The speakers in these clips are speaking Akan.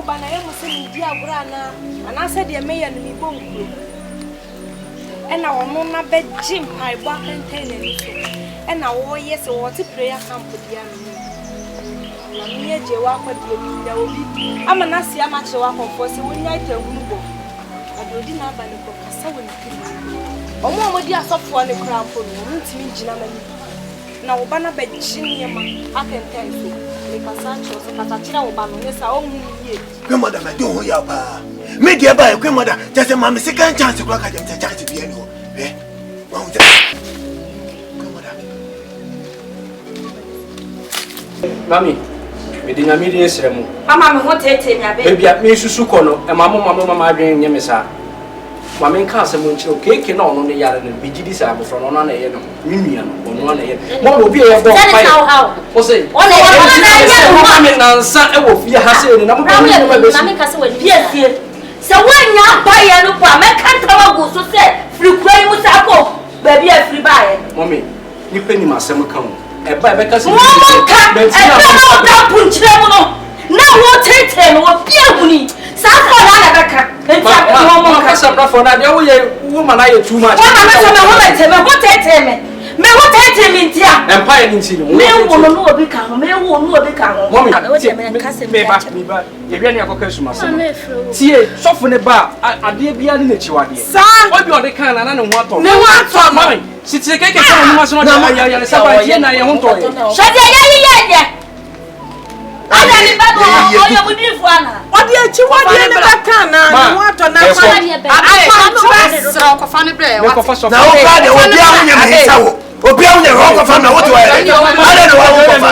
bana ye mo se ni di agura na ana se de me ye no mi bonkuro ena wono na be jim pai bo akenten na ni so ena wo ye se wo ti prayer camp dia no na mi Agyeiwaa kwa de mi da obi ama na sia ma che wa konfo se wonya itahunu bo adodi na aba ne ko kasa wo ni kiri omo di asofo ne kra mpo no ntimi gina mani na wo bana be gine ma akenten so le kasa cho se kasa kira wo ba no ne sa ohun ye grandmother me do ho ya ba me dia ba grandmother just ma me second chance kura ka dem chance bi ani ho wa ho grandmother mami me di nyame di esremu mama me ho tete mi abe bia me susu ko no e mama adwen nye me sa mama nka asem nchiro keke na ono ne yare no bigidi sa abofro no na ye no minua no ono na ye mo no bi e bo fire o say o na ye na nsa e wo fie ha se ni na mo ba ni ma be na me ka se wani fie se wanya ba ye no ba me kan tawa go so se free kwai mu sa ko ba bi a free ba ye mommy ni pe ni masem ka ho e ba be ka se mo ka e ba mo punchire mo no na wo tete no wo bia huni sa ko na na beka Mama kasa brafo na de wo ye woman na ye too much. Mama so me ho tete me ntia. Empire ni nti no. Me wo no obi ka ho, me wo no obi ka ho. Mommy, me ba. Ye wi na akoka suma so. Tie, sofo ne ba ade bia ni na chiwade. Sa. Obi ode kan na ne ho ato. Ne ho ato. Mommy, sitie keke so no ma so no ya sa ba ye na ye ho to ye. Shade ye. Ana ni ba do o ye mudifu ana. Odi echi wade ne ba kan na ne ho ato na fa ne be. Akwa ko fa ne bre. Me ko fa so. na wo ba de obi a wo nya me nsa wo obi a wo nya ro ko fa na wo to ale no wo ko fa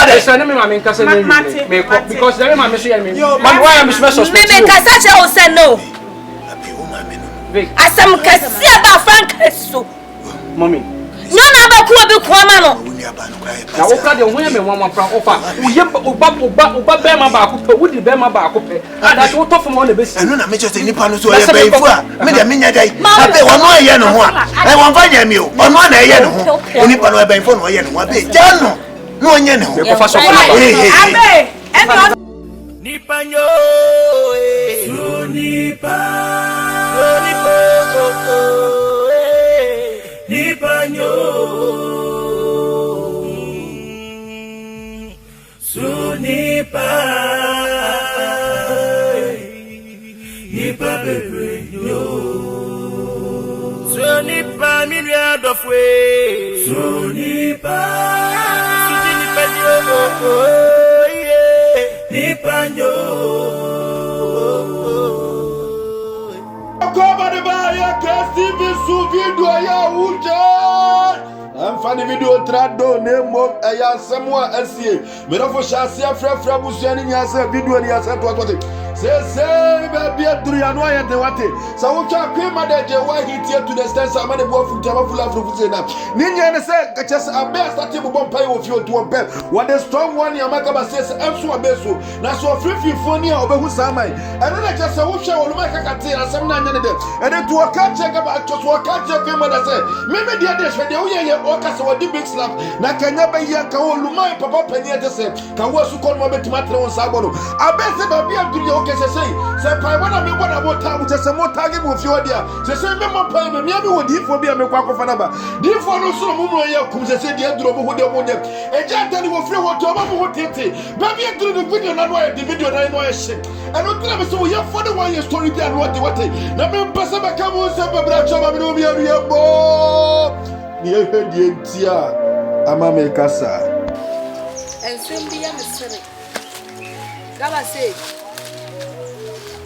Ade so ne me ma me nka se ne me ko because there ma me so ye me. Man why am me suspect? Me kasa che o se no. abi wo ma me no Asam kasi aba frank so. Mommy. No na ba ku obi ku ama no. wo ni aba no kra e Na wo kra de ho ya me nwa fra ofa. Wo ye oba be ma ba ko pe, wo di be ma ba ko pe. Ada so to fo mo na be si. eno na me just nipa no so ye baifu a me de me nya dai abe wono ye no ho a e won fa nya mi o ono na ye no ho nipa no e baifu no ye no ho abe ja no onye ne ho Me ko fa so ko Abe eno nipa nyo so nipa nipa nyo so nipa bebre yo so nipa mi ria dofwe so nipa nipa nyo Cover by a casting su video ya uja. I'm funny video trado name of a Samoa SCA. Merofo Shasi Fra Busiani Yasa video and Yasa to say baby Adriano and the Wate. So we can pay my Agyeiwaa hit here to the stance. I'm going to go from Tamafula from Fusena. Ninja said, just a best at table bomb pay of you to a bed. What a strong one, Yamakaba says, I'm so a beso. Now so a free phone over who's Samai. And then I just a wish I will make a cat and some 9 and then to a cat check about just what cat check him and I say, maybe the others when they are Ocas or the big slap. Nakanyaba Yanka, Lumai, Papa Penny, say, can was to call my tomato on Sabono. I bet the baby of the say, say, I want to be what about time with some more target with your dear. Say, remember, pay me, maybe what if for me, I'm a quack of another. Dear for no so much, comes a say, dear, drop who they want them. A gentleman will feel what to what it is. Baby, I do the video, not why the video, I know a shit. I don't tell me so, you have for the one your story, and what the what they. Now, I'm passing back, come on, some brother, I'm going to be a boy. Near her, dear, I'm a Mekasa. And soon be a mystery. Gabasay.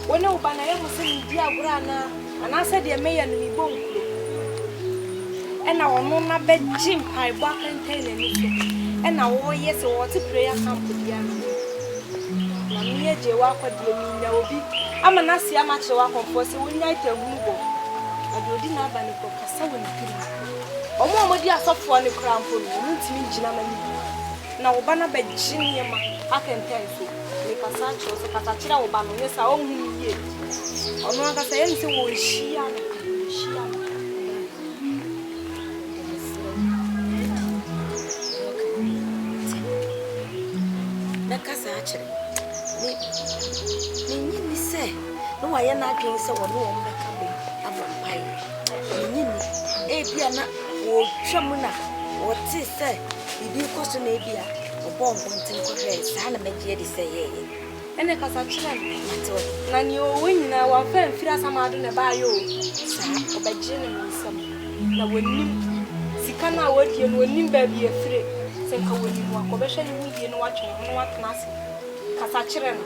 When no banana was in Diagrana, and I said, the mayor and me bone. And our mama bed Jim, I walk and tell him. And now, yes, or to prayer camp with the animal. Me Agyeiwaa kwa de mi na obi. Ama na se amache wa konfo se wonya itahu bo. Adodi na aba ne ko kasa woni kiri. Omo omodi asofo ne kra mpo no ntimi gina mani. Na wo ba na ba gine ma akenten so. Ne kasa cho so kasa kira wo ba no ne sa ohun yie. Ono aka se yen se wo hia no. no why not doing so one more coming about pie. Abia or Shamuna or Tissa, if you question Abia or bomb wanting to raise, Hannah Major say, and the Casachan, none you win now, one friend, Fira Samadon about you, sir, or by Jenny some. Now when you see, can I work you when you baby a free, think I will you walk over, you know what you want, Massy. Casachan.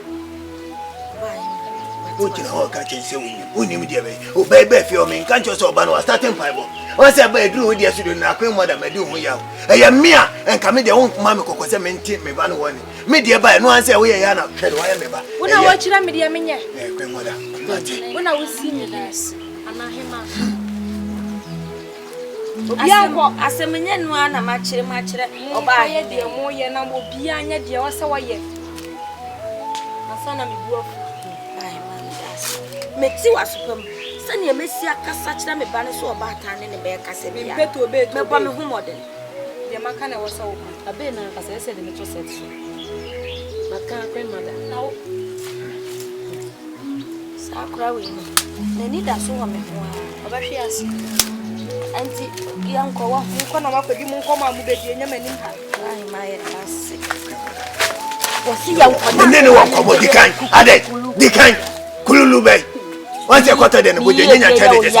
What you know, catching so when you dear, oh, baby, feel me, can't you so ban or starting Bible? Once I bear drew with yesterday, I couldn't mother, my doing you. I am mere and come in their own mamma, because I meant me one one. Me dear, by no answer, we are not. When I watch them, dear Minia, grandmother, when I was seeing you last, and I him. I said, Minian one, a match, or buy a dear more, and I will be on your dear, so I yet. My son, I'm worth. Meti wa supam sani emesi akasa kira me ba ne so oba atan ne be kasa bia me ba me hu model de maka na wosa wo abe na kasa ese de metro set so maka grandmother now sakra we no ni da so wa me ho oba hwe ase anti yanko wa nko na makodi mu nko ma mu be die nyama nim ha ai my ase wosi yanko ne wa ko dikan ade dikan kululu be. Once a quarter than a Bujanian tell it,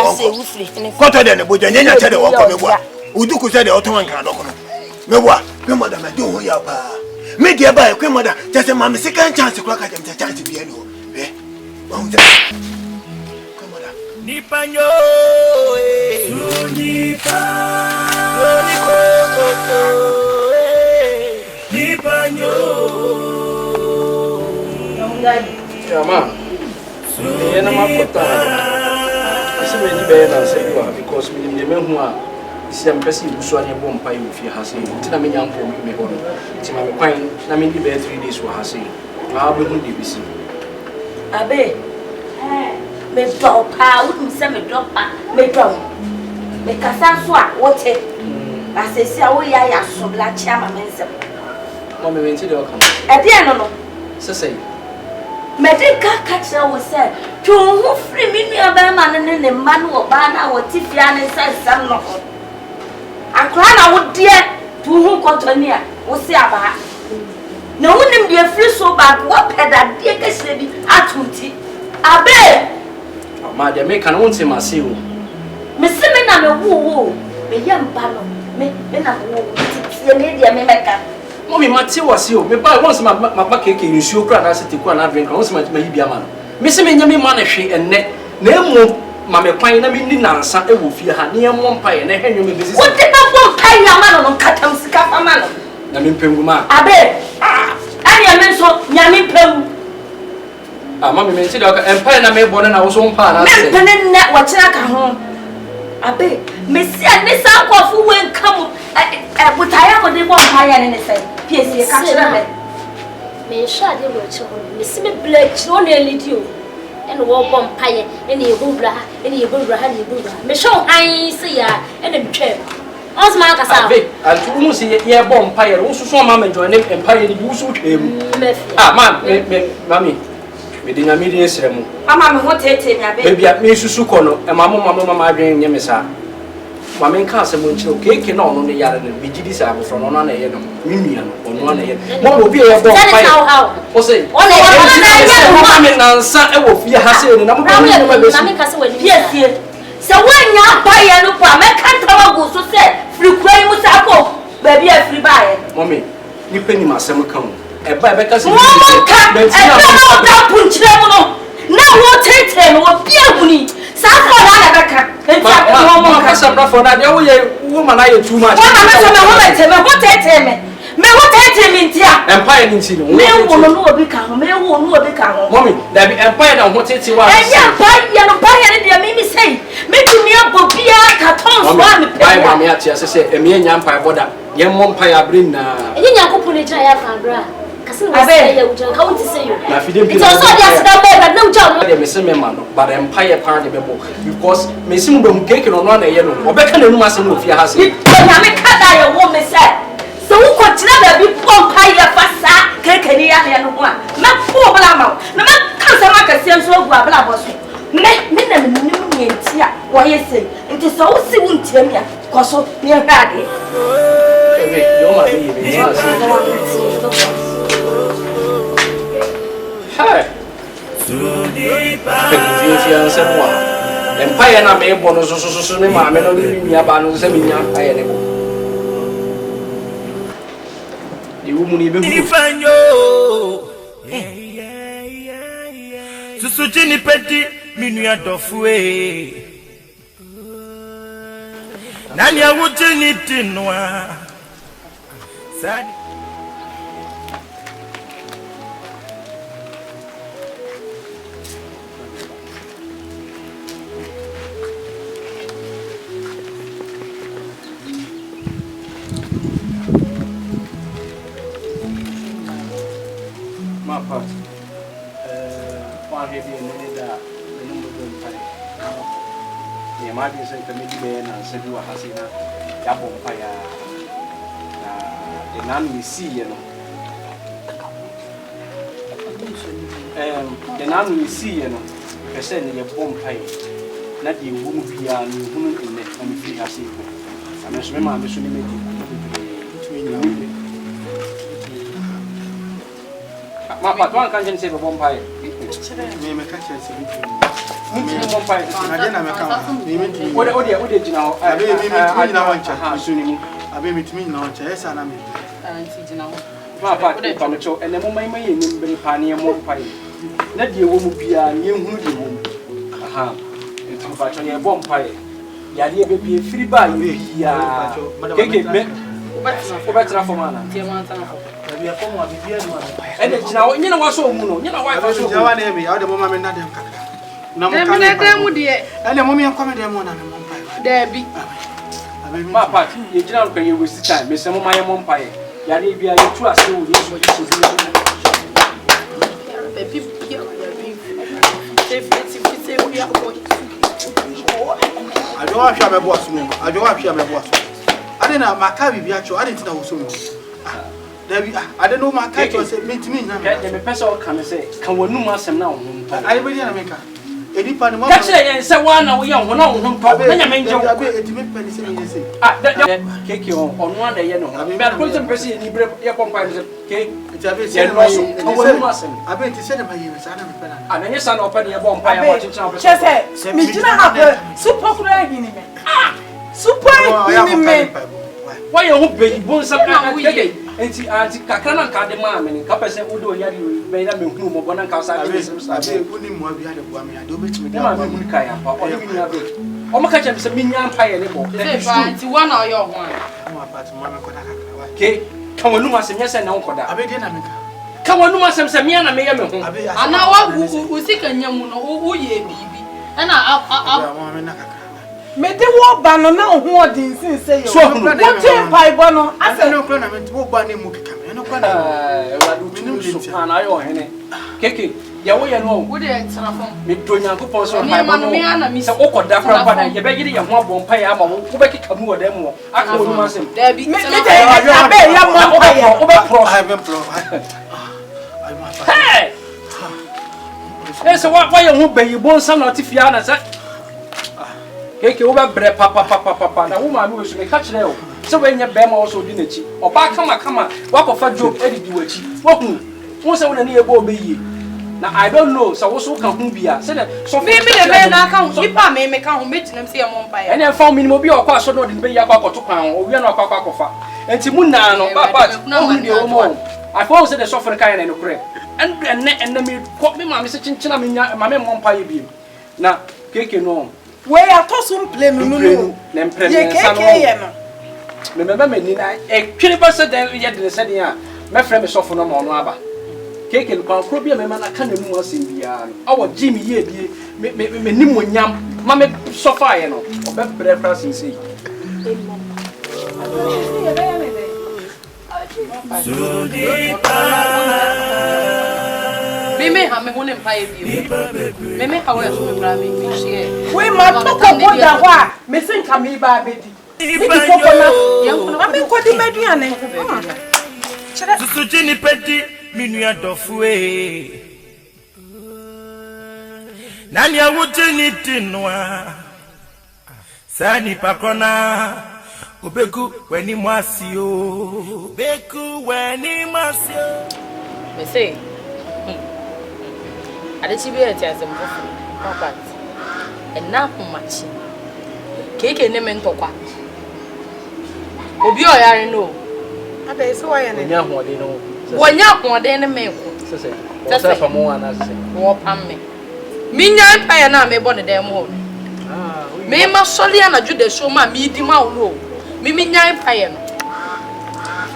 quarter than a Bujanian tell it, what Uduku said the Ottoman can open. No, what, grandmother, I do your pa. Make dear by grandmother, just a mamma second chance to crack at them, chance to be anyone. Eh? Grandmother, Nipanyo, Nipanyo, I am a put I see many better say you are because we the men who are impressive who saw your bomb pie with your hassle. Tina me young for me, Tina me pine, I mean the bear 3 days for hassle. I will be busy. Abbey, me drop, I wouldn't send me drop, me drop. Me Casaswa, what it? I say, oh, yeah, so black chama mensa. Mommy went to the come. At the end, no, so say. Medical catcher was said to who free me a man and a man or banner or Tifian and said some no. I cried out dear to whom Cotonia was say about. No one be a free so bad what had that dear Cassidy at Tutti. Abbey, my dear, make an own say my seal. Miss Simon and a woo, me young panel, me in a woo, the lady I may make up. Mommy, my tea was you. Me buy once my cake in your crack. I said to go and drink. Once my baby man. Miss me, yummy manage and net. No mamma pine. I mean, answer a wolf. You had near one pie and a hen. What did I want? Pine a man on cut and scarf a man. I mean, Penguma. Abbey. I am so yummy pem. Ah, mammy, may say, and pine I made one and I was on pan. I said, net what I come home. Abbey, Miss Miss Aqua who won't come. But I am the one higher in the same. Yes, catch it. May shade your children. Miss me black, only you. And walk on pie, any bubra, any bubra, any bubra. Me show I see ya, and a chair. Osman Casabe, and to whom see ye bomb pie, also saw mamma join him and pie in use him. Ah, mammy, we didn't immediately say, Mamma, what take me, baby, at me, Susukono, and Mamma, green Yemisa. Mamma can't say much cake on the yard and be disable from on a head, Mimian, on 1 year. What will be a bomb pie? Or say, I will fear Hassan and I'm going to yes. So when you buy a look, I can't go so say, free crime with Apple, baby, a free buyer. Mommy, you pay me my summer come. And buy because you can't punch them. Now what take him or be a money. Suffer another for that woman, I too much. What take him? Me what take him in here? Empire in Chile. Me won't become, me won't become. Mommy, there be empire and what it's what I buy and made me say, make me a bobia cartons one. I want me at you, as I say, a mere empire border. Young umpire bring now. And you can put it I how to say you? It's also just that no job. I am a semi-man, but empire party because Messim don't cake on 1 yellow. Or better than Massimo if you has it. I make a woman said. So who consider the empire fast cake and one? Not poor Blamo. No man can't make a sense of Blabos. Why you say it is so soon to me? Cause near Paddy. Empire na me bono so ne ma me no ni aba no se me nya aye ne bo di wo mu ni be hu susu jini peti minu ya dofue nani ya wujini tinwa sadi part one heavy and that the number don't pay. The imagine say committee man and said you are Hasina Yabon Paya the nan we see, you know. The nan we see, you know, percent your bomb pay. Not you won't be a new woman in the free Hasi. I must remember I'm between Ma one can't say a bomb pie. Me catch it. Bomb pie. What did you know? I be meet me now. Yes, and I'm my part and the moment my name be panny and bomb pie. Not you won't be a new woman. Aha, it's a bomb pie. Yadia be a free buy. Yeah, better for mana. And it's now, you know what's so moon, you know why I was so one every other moment. No, and the moment coming there, there be my part. You don't pay you with the time, Miss Mamma Mompire. Yaribia, you trust you. I don't have your boss. I don't have your boss. I didn't know my car be actual. I didn't know so much. I don't know my cat was meet me. The person can say, can we no mass now? I really make her. Any part of my say one or young one on top. Then I mean, you'll be a timid penny. Cake you on one day, you know. I mean, I put some person in your company cake. It's a bit I bet to send my years. I mean, your son open your bomb pie watching some. Just say, me do not have a super in me. Super in me. Why you hope baby bones up again? And Kakana Kadema and Capes and Udo Yadi made a milk room of one and Casa. I wouldn't more be a woman. I do bet me down. Oh, my catch is a minion pie anymore. One or your one. Okay, come on, Lumas and yes and no. I begin. Come on, Lumas and Samiana may have. And now who sick and young who ye baby. And I me de wo ba no na ho odin sin say yo what ten pai bo no ase no kro na me wo ba ne mu keka me no kro na me so pan ayo hene keke ya wo ye no wo de trafom me do nyankopon so pai bo no se okoda kra pa na ye be gide ye ho abon pai ama wo be keka mu oda mu aka wo nu asem da bi me de abe ya mo pai wo be pro I be pro hey ese wa ye ho be yi bon sa na tifia na se Keke over bre papa na wo ma me so me catch na o se we nya be ma wo so di na chi oba kama wa ko fa job e di wachi wo hu se wo na ne ebo be yi na I don't know so wo so ka hu bia se so me de me na ka hu ipa me ka hu me tinam se ye mo mpa ya ene fa minimum bi okwa so no de be ya kwa to kwan o wi na okwa akwa enti mu na no ba o de o mo I for say the suffer kan na no kure and me ko me ma me se chinchina me nya ma me mo mpa ye bi na keke no we are tossing play no ye keke no me me ni na e twene ba se den ye de se den a me frɛ me sofo no ma no aba keke no kwa pro bia me ma na ka na mu asem bia no awo jim ye bie me nim onyam ma me sofa ye no obe brɛ fra sinsi Meme ha me hone mpa ye bio. Meme ha we so me bra me share. We ma to ko boda ho a me se nka me ba bedi. Ni popo na ye nko na me ko di meduane. Susu jini peti minu ya dofue. Nani ya wujini tinwa. Sani pakona Obeku weni mwasio Beku weni mwasio Me say Adechibi eti azembofu Papa Ena kumachi Keke ne mentokwa Obi oyare no Abe so why na nya ho de no wonya ho de ne meko sese o sa fa mo ana sese wo pamme minya pa ya na me bo ne dem ho me ma soli ana jude show ma mi di ma wo no mi minya pa ya no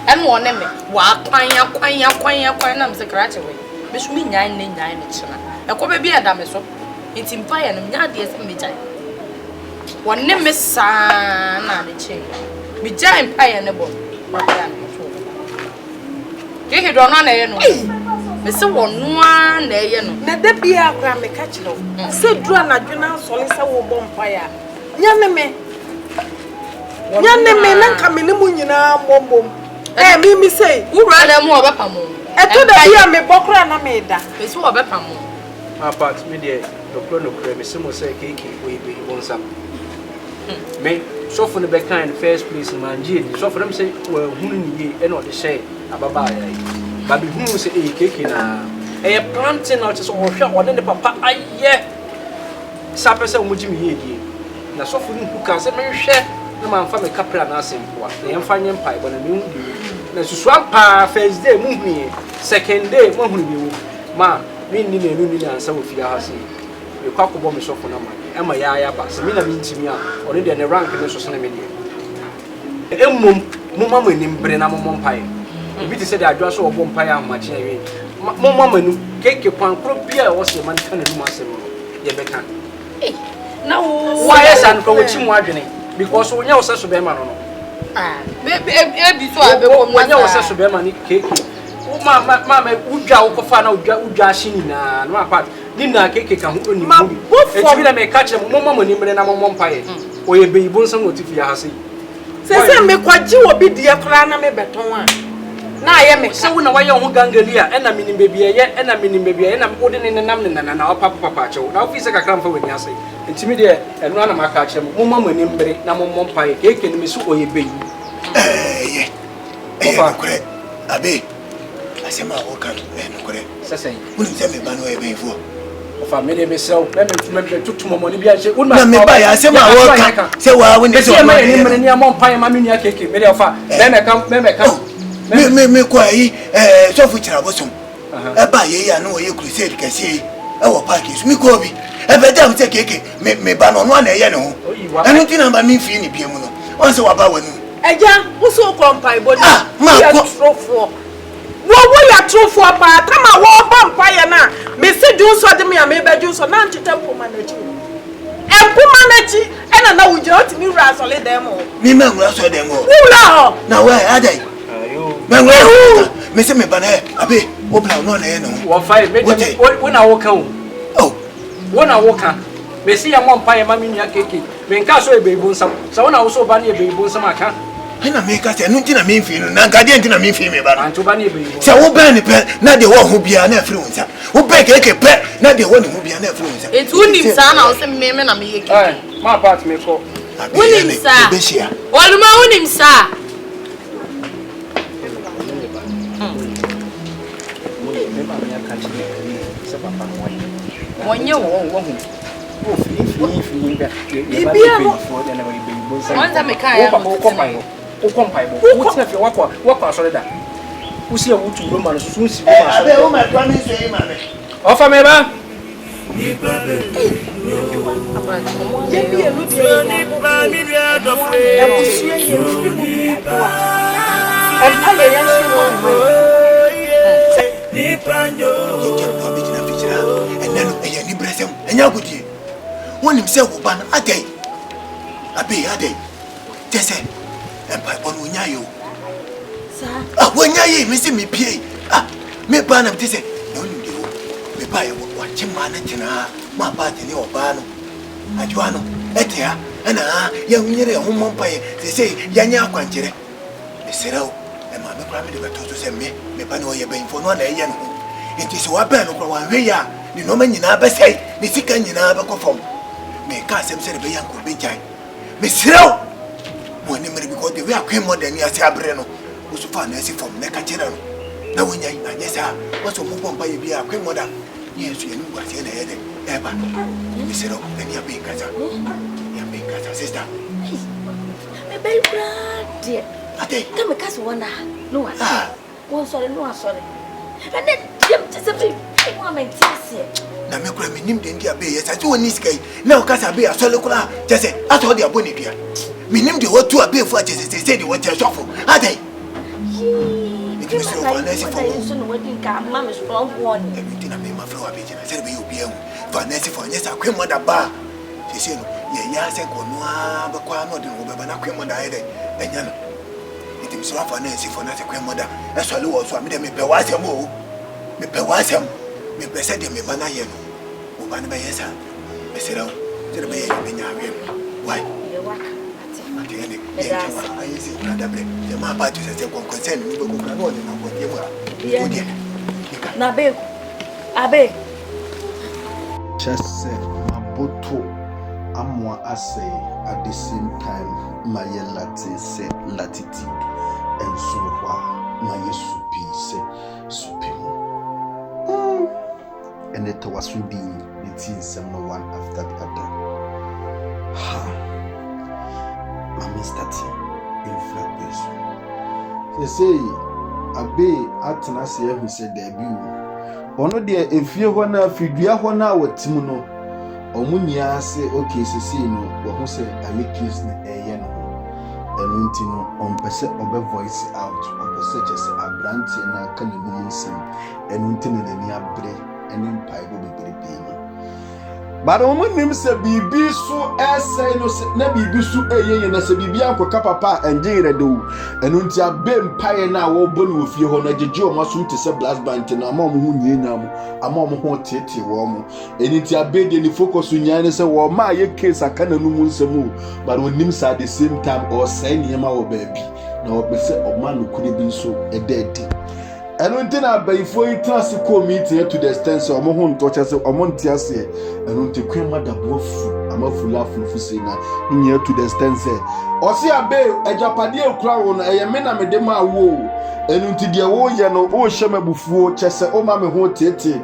en wo ne me wa kwan na me se krache we me so minya ne nya ne china e ko be bia da me so enti mpa ya no nya de se me jai wonne me sa na ne che mi jai mpa ya ne bo Keke do no na ye no. Me se wonu a na ye no. na da bia akra me ka kire wo se dura na dwena sole se wo bom pa ya nya me na nka me ne mu nyina mombom mi say wura na mu obepa mo e to da bia me bokra na me da me se obepa mo apart me de no kure me se mo say keke we be wonsam me so for the back in the first place man ji so for them say well hunu ni ye e no de share ababa ya ba bi hunu say e keke na e planting out so wo hwa wode ne papa aye sa pese mo ji mi ye die na so for nku ka say me hwe na man fa me kapra na asempoa na ye mfa nyem pai bo na me hu na susu apa first day mu hu second day mo hu bi wo ma me ni na enu ni ansa wo fi ha say e kwa ko bo me so for na ma ema ya ba se me na me ntimi a ori de ne rank ne so se na me die emmom mo mama ni mbre na mo mpae obi ti se de adwa so obo mpae amache awe mo mama nu keke kwan pro bia wo se man kan nu asem no ye beka na wo why san ko chi mu adwene because wonya wo se so be ma no no e bi so abe ko mu wonya wo se so be ma ni keke mama udwa wo kofa na udwa hye na no apart ni na keke ka ho ni mu e ti na me ka kire mo mama ni mbre na mo mpae o ye be ibon san otifi ya hase se me kwaji obi die kra na me beton a na aye me se wo na waye ho gangalia e na minim bebia ye e na minim bebia ye na wo de ne nam ne na o papa chewo na ofisi kakra mfa wani ase ntimi de eno na maka kire mo mama ni mbre na mo mpae keke ni me su o ye be ye kure Abbey asema wo kan kure sese wo ni se me ba no e be yefuo ofa me de be sew me tutu mo ni bia che wo na me ba ya asema wo kan se wa wo ni se ma ni mbre ni mo mpae ma me ni keke me de ofa me ka me kwa yi so fu kira bosom e ba ye ya no ye crusade kase e wo park is mi ko bi e be dem se keke me ba no no na ye ne ho enu ti na ba mi fi ni bia mu no on se wa ba wanu eja wo so kompai body ma ko trofo wo ya trofo pa kama wo bompa ye na me se du so de me ya me be du so na ntete po manachi empo manachi ena na wo je oti mi ra so le dem o mi ma ngura so dem o wula ho na wa adai me ngura me se me ba na Abbey wo bla no na ye no wo fai me wo na wo kan o wo na wo kan me se ya mo mpa ye ma mi nya keke me nka so e be ibu nsam so wo na wo so ba na e be ibu nsam aka na me ka se nu ti na me fi no na ngade ti na me fi me ba no anto ba na e be ibu se wo ba ni pe na de wo ho bia na afiri wonsa wo be keke pe na de wo ni ho bia na afiri wonsa etu nim sa na wo se me na me ye keke ma part me ko wonim sa waluma wonim sa wonye wo bibia no wanda me ka ya wo kompai wo ti afi wakwa asore da wo si awutu ro ma no susun si wo ma so Abbey wo ma to mi so yi ma me ofa me ba enya gudi wonim se wo ban adai Abbey adai tese empa on wonya yo sa wonya yi mi se mi pie me ba na tese no wonim de wo me ba ye wo chima na tina ma ba de ni oba no Adwoa no etia ana ya hunyere ho mompa ye se ya nya akwankere me serao e ma me pra me de beto so se me ba no ye ben fo no na ye no enti se wa ba no kwa wa hwe ya ni no ma nyina ba sai ni sika nyina ba ko fom me ka asem se be yanko be jai Mesrel. When you because the way I came more than yes, Abreno was so far as from Necachero. Now when you yes, what's a move on by you, I came more than yes, you know what's in the head. Ever. Mesrel, and you're being Casa. You're being Casa, sister. My baby, dear. I think come a cast one. No, oh, sorry, no, sorry. And then Jim just a big woman. Na me kura me nim de ndia be yes ati woni skai na o kasa be asole kura jese ato de aboni bia me nim de wotu abe fu jese se de wotu sofo adai me nim so fa na si fo so no wedding ka mama strong one e me tina me ma fro abi jina se be obi emu fa na si fo nyesa kwemo da ba se no ye ya se ko no a ba kwa no de no be ba na kwemo da ede enya no me nim so fa na si fo na se kwemo da asole wo so me de me be wa asem o me be wa asem me pese de me bana ye no o bana be yesa me serao tere be ye me nya awe why ye waka ati ene ye nwa ayi si kura dabre ye ma ba tu se kon concern ni be ko kura no na ko ye wa o de na be abe chese maboto amwa ase at the same time my lati se latitude and so my supi se supi and it was reading the things one after the other. Ha! Mama started in frapation. They say, Abbey Atanasi who said debut. Ono dear, if you want to figure 1 hour, Timono, or Munia say, okay, Cecino, or who say, AY3CASE a yeno, and Untino on percent of a voice out of such as a branch and a cannibalism, and Untino and a break. And empire will be paying. But on my name said, Bibi so as say no, never be so a and as a Bibian for Papa and Jada do. And until Ben Pie now, all bone with your honor, Joe must to say blast band and a mom who knew now, a mom who titty warm. And it's a bed in the focus on Yanis or my case, I can't move, but when names at the same time or saying him our baby. Now, be said of man who could have been so a dead. And until I buy for it, classical meeting to the stance of Mohon touches of Montiase, and until Queen Mother Bofu, I'm a full of Fusina, in here to the stance. Or see a bay, a Japadio crown, a mena medema woe, and until the Oyano, O Shama Bufu, Chessa, O Mamma Hotete,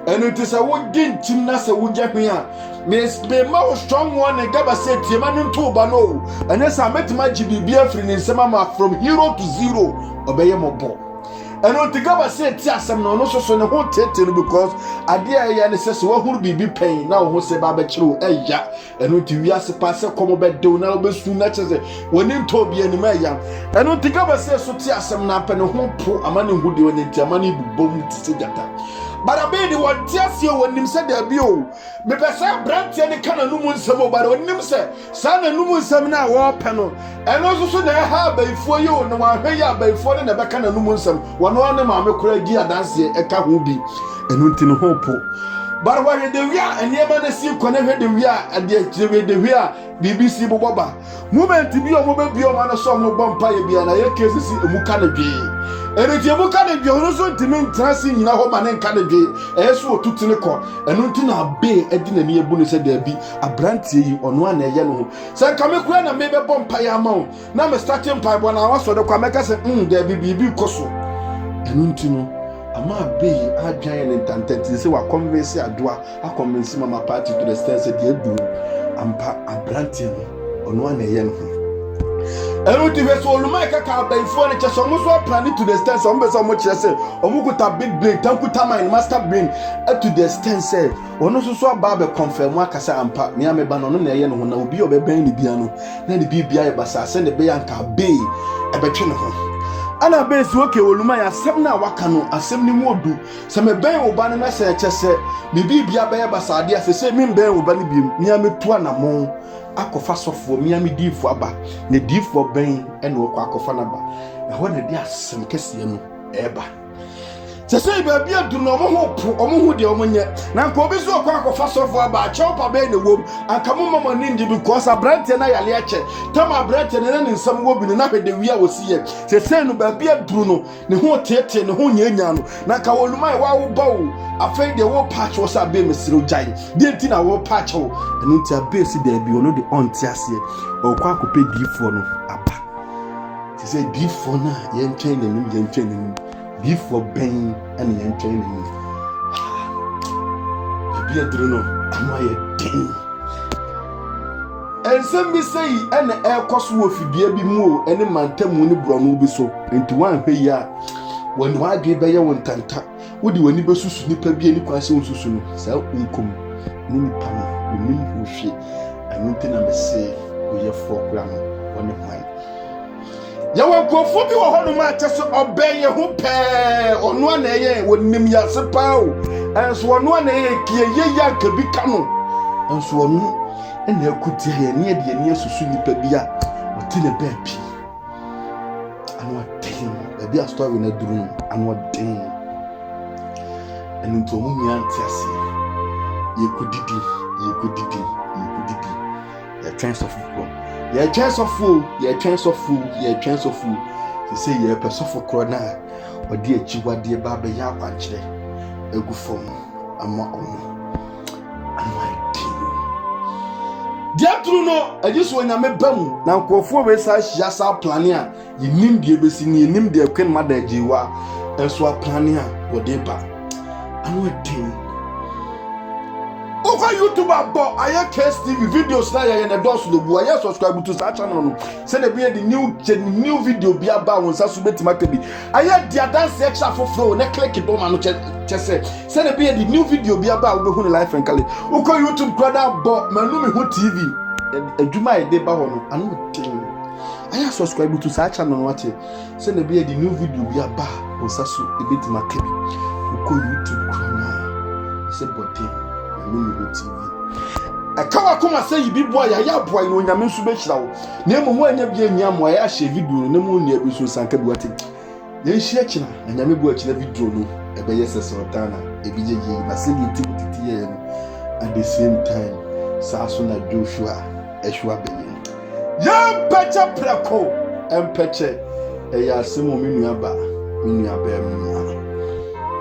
and it is a wood din Timnasa would Japia. Miss Bema strong one and Gabasay, Timan to Bano, and as I met my GB friend in Samama from hero to zero, obey a mobo. And on the Gabasay, Tiasam no so no whole taking because I dear Yan says, what would be pain now who say Babachru, ya, and until we are supposed to come back down now, but soon as when in Toby and Maya. And on the Gabasay, so Tiasam nap and a home poor a man who do an money boom to see that. But I made one tears you when him said there be oh. Me pesa branch any kind of numun semo, but when him say, son and numun semina war panel. And also so they have before you, no one pay ya before the back and numun sem. One of them are crazy dance a kahubi and until hope. But why the we are and never the sea connected the we are at the we are BBC Boba. Movement to be a mobile beyond a song of Bumpire be an AY3CASE a Mukanabi. And if you look at it, you're also to mean transing in a home and Canada, as well to Tineco, and until our bay, a dinner near Bunny said there be a brandy on one a yellow. So come a grand and maybe a Bumpire amount. Now, I'm starting pipe 1 hour, so the Quamaca said, there be Cosso. And Untino, a ma be a giant and tented, so I convince Adwoa, I convince my party to the stairs at the do, and a brandy on one a yellow. And what if so my kaka by furniture so much planning to the stand some so much say omukuta big brain tankuta mind master brain to the stand say ono so aba confirm akasa ampa me ameba no na ye no na obi obeben ni bia no na ni bibia e basa se ne be yanka be e betwe ne ho ana be so okay oluma ya asem na waka no asem ni mu odu se me ben oba no na se chese me bibia be basa ade ase se me ben oba ni biem me ametu anamon akofa sofo miami difo aba ne difo ben ene okwa akofa na ba e ho na di asem kese no eba Se say baabi adu no omo ho de omo nye na nko obi so kwa akọfa sofo aba ache opa be na wom anka mo mama nindi because abrante na yale ache tam abrante na ne nsam wo bi na hwede wi a wosiye se say no baabi adu no ne ho tete ne ho nyanya no na ka wolumai wa wo bawo afei de wo patch wo sa be mesiro jai de nti na wo patch wo enu nti abe si de bi ono de onti ase okwa akọpe difo no apa se say difo na ye ntwen ne before Ben and the entrain. Be a drone, am I a thing? And some me say, and the air cost will be a bit more, and the man tell me brown will be so into one here. When I gave by your one tanta, would you any person snip be any question so soon? So, income, Nini Pam, the mean who she, and nothing I may say, we have 4 grams on the wine. Yawan kofo bi wo hono ma tese oben ye ho pe ono aneye wonim ya sepa o enso ono aneye kie ye ya ka bi ka no enso ono ena akuti ye ne de ne asusu nipa bi a wote ne ba pi anu atin bi a story na duru anu atin enu to mu mi antiase ye kudidi ya chance of people. Ye chance of fool. They say ye person for corona. Or dear Chiwa dear Baba ya wanchre. A good form. I'm not on. And my team. Dear Truno, I just when I met Bum. Now go for research Yasa Plania. You name the Abbey, you name the Ken Mother Agyeiwaa. And so Plania or Deba. And my team. Over YouTube about AY3CASE TV videos na ya na dosu do bua ya subscribe to that channel no say na be the new video be about won sa so betima ka bi aya dia dance extra for flow na click it on no che say na be the new video be about we be hu life and kale uko YouTube brother bo manu me hu TV adwuma e de ba ho no anu tin aya subscribe to that channel no wache say na be the new video be about won sa so betima ka bi uko YouTube brother say body TV. I can't come and say you be boy, ya boy, no yamin subechao. Name one ya nyamo, I share video, no moon near Bisu Sanka Buati. Then Shechina, and Yami watch the video, a Bayesa Sultana, a BJ, Vasili TTN, at the same time, Sasuna Joshua, Eshua Benin. Young Pecha Placo, and Peche, a Yasimo Minuaba,